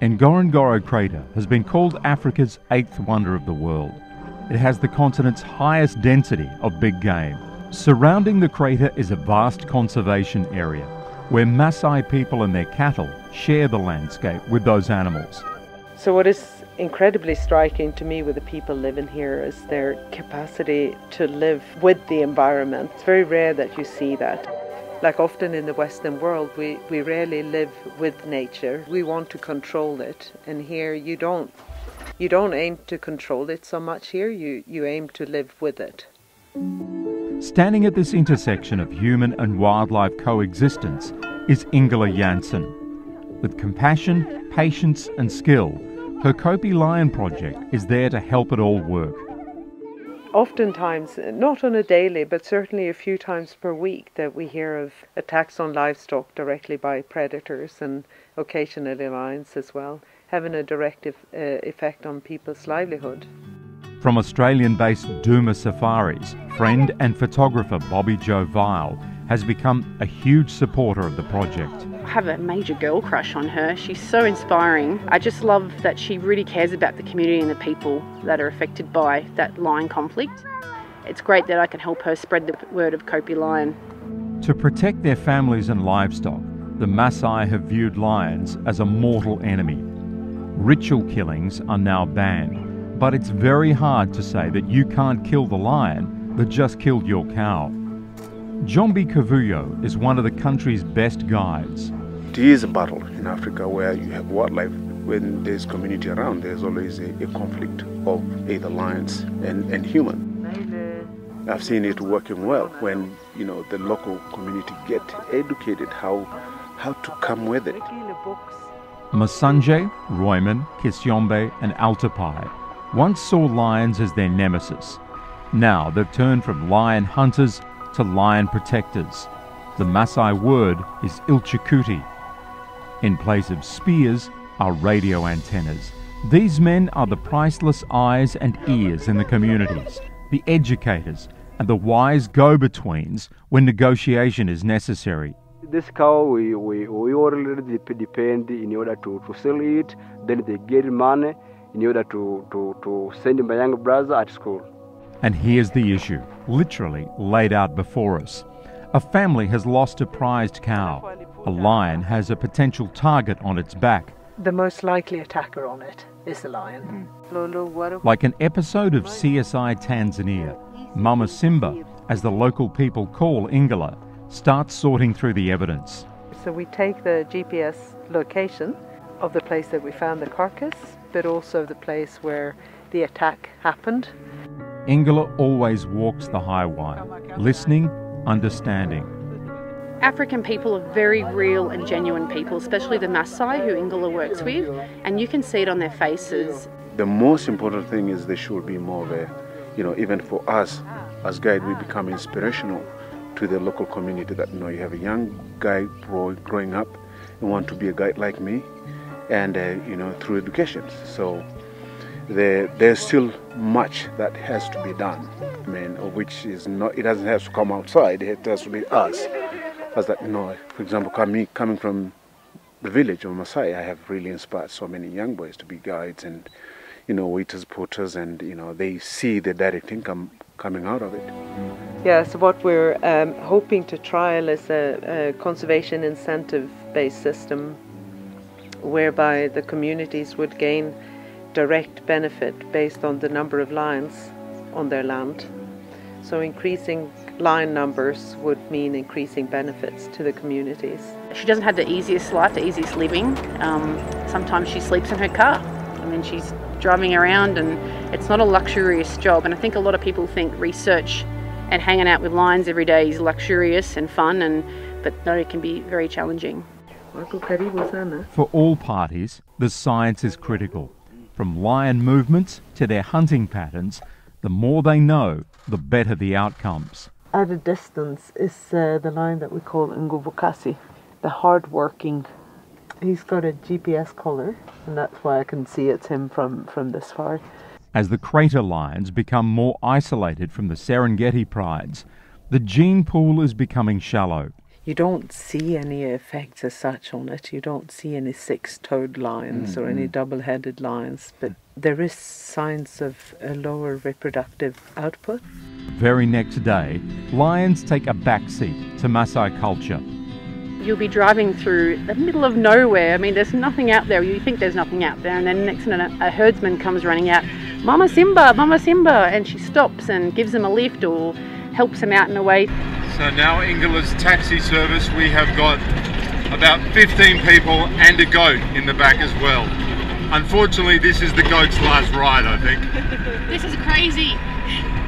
Ngorongoro crater has been called Africa's 8th wonder of the world. It has the continent's highest density of big game. Surrounding the crater is a vast conservation area where Maasai people and their cattle share the landscape with those animals. So what is incredibly striking to me with the people living here is their capacity to live with the environment. It's very rare that you see that. Like often in the Western world, we rarely live with nature. We want to control it, and here you don't aim to control it so much here, you aim to live with it. Standing at this intersection of human and wildlife coexistence is Ingela Jansson. With compassion, patience and skill, her Kope Lion project is there to help it all work. Oftentimes, not on a daily, but certainly a few times per week, that we hear of attacks on livestock directly by predators, and occasionally lions as well, having a direct effect on people's livelihood. From Australian-based Duma Safaris, friend and photographer Bobby-Jo Vial has become a huge supporter of the project. I have a major girl crush on her. She's so inspiring. I just love that she really cares about the community and the people that are affected by that lion conflict. It's great that I can help her spread the word of Kope Lion. To protect their families and livestock, the Maasai have viewed lions as a mortal enemy. Ritual killings are now banned, but it's very hard to say that you can't kill the lion that just killed your cow. Jombi Kavuyo is one of the country's best guides. It is a battle in Africa where you have wildlife. When there's community around, there's always a conflict of either lions and human. I've seen it working well when the local community get educated how to come with it. Masanje, Royman, Kisyombe and Altapai once saw lions as their nemesis. Now they've turned from lion hunters to lion protectors. The Maasai word is ilchikuti. In place of spears are radio antennas. These men are the priceless eyes and ears in the communities, the educators and the wise go-betweens when negotiation is necessary. This cow we already depend in order to sell it, then they get money in order to send my younger brother at school. And here's the issue, literally laid out before us. A family has lost a prized cow. A lion has a potential target on its back. The most likely attacker on it is the lion. Like an episode of CSI Tanzania, Mama Simba, as the local people call Ingela, starts sorting through the evidence. So we take the GPS location of the place that we found the carcass, but also the place where the attack happened. Ingela always walks the high wire, listening, understanding. African people are very real and genuine people, especially the Maasai who Ingela works with, and you can see it on their faces. The most important thing is there should be more of a, even for us as guides, we become inspirational to the local community that, you have a young guy growing up and want to be a guide like me, and, through education. So there's still much that has to be done, of which is not, it doesn't have to come outside, it has to be us. As that, for example, coming from the village of Maasai, I have really inspired so many young boys to be guides and, waiters, porters, and, they see the direct income coming out of it. Yeah, so what we're hoping to trial is a conservation incentive-based system whereby the communities would gain direct benefit based on the number of lions on their land. So increasing lion numbers would mean increasing benefits to the communities. She doesn't have the easiest life, the easiest living. Sometimes she sleeps in her car. She's driving around, and it's not a luxurious job. And I think a lot of people think research and hanging out with lions every day is luxurious and fun, but no, it can be very challenging. For all parties, the science is critical. From lion movements to their hunting patterns, the more they know, the better the outcomes. At a distance is the lion that we call Ngubukasi, the hard-working. He's got a GPS collar, and that's why I can see it's him from this far. As the crater lions become more isolated from the Serengeti prides, the gene pool is becoming shallow. You don't see any effects as such on it. You don't see any six-toed lions or any double-headed lions, but there is signs of a lower reproductive output. Very next day, lions take a backseat to Maasai culture. You'll be driving through the middle of nowhere. I mean, there's nothing out there. You think there's nothing out there, and then next minute a herdsman comes running out, Mama Simba, Mama Simba, and she stops and gives him a lift or helps him out in a way. So now Ingela's taxi service, we have got about 15 people and a goat in the back as well. Unfortunately, this is the goat's last ride, I think. This is crazy.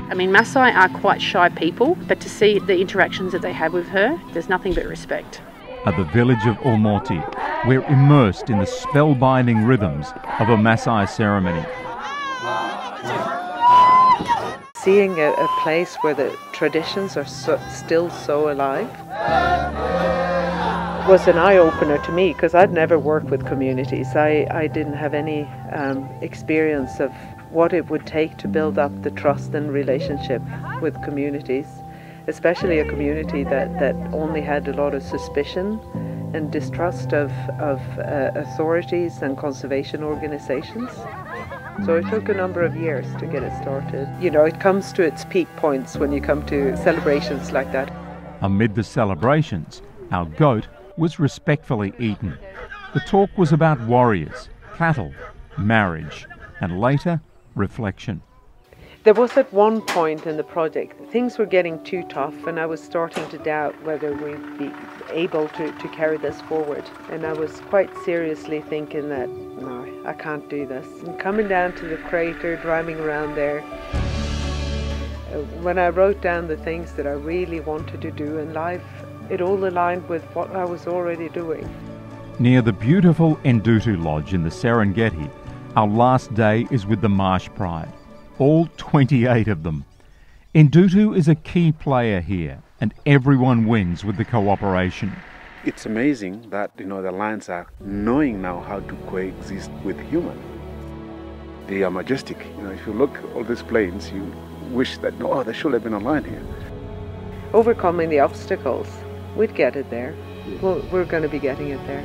I mean, Maasai are quite shy people, but to see the interactions that they have with her, there's nothing but respect. At the village of Umoti, we're immersed in the spellbinding rhythms of a Maasai ceremony. Seeing a place where the traditions are still so alive was an eye-opener to me, because I'd never worked with communities. I didn't have any experience of what it would take to build up the trust and relationship with communities, especially a community that only had a lot of suspicion and distrust of authorities and conservation organizations. So it took a number of years to get it started. You know, it comes to its peak points when you come to celebrations like that. Amid the celebrations, our goat was respectfully eaten. The talk was about warriors, cattle, marriage, and later, reflection. There was at one point in the project, things were getting too tough, and I was starting to doubt whether we'd be able to carry this forward. And I was quite seriously thinking that, no, I can't do this. And coming down to the crater, driving around there, when I wrote down the things that I really wanted to do in life, it all aligned with what I was already doing. Near the beautiful Ndutu Lodge in the Serengeti, our last day is with the Marsh Pride. All 28 of them. Ndutu is a key player here, and everyone wins with the cooperation. It's amazing that, the lions are knowing now how to coexist with humans. They are majestic. If you look at all these plains, you wish that, there should have been a lion here. Overcoming the obstacles, we'd get it there. We're going to be getting it there.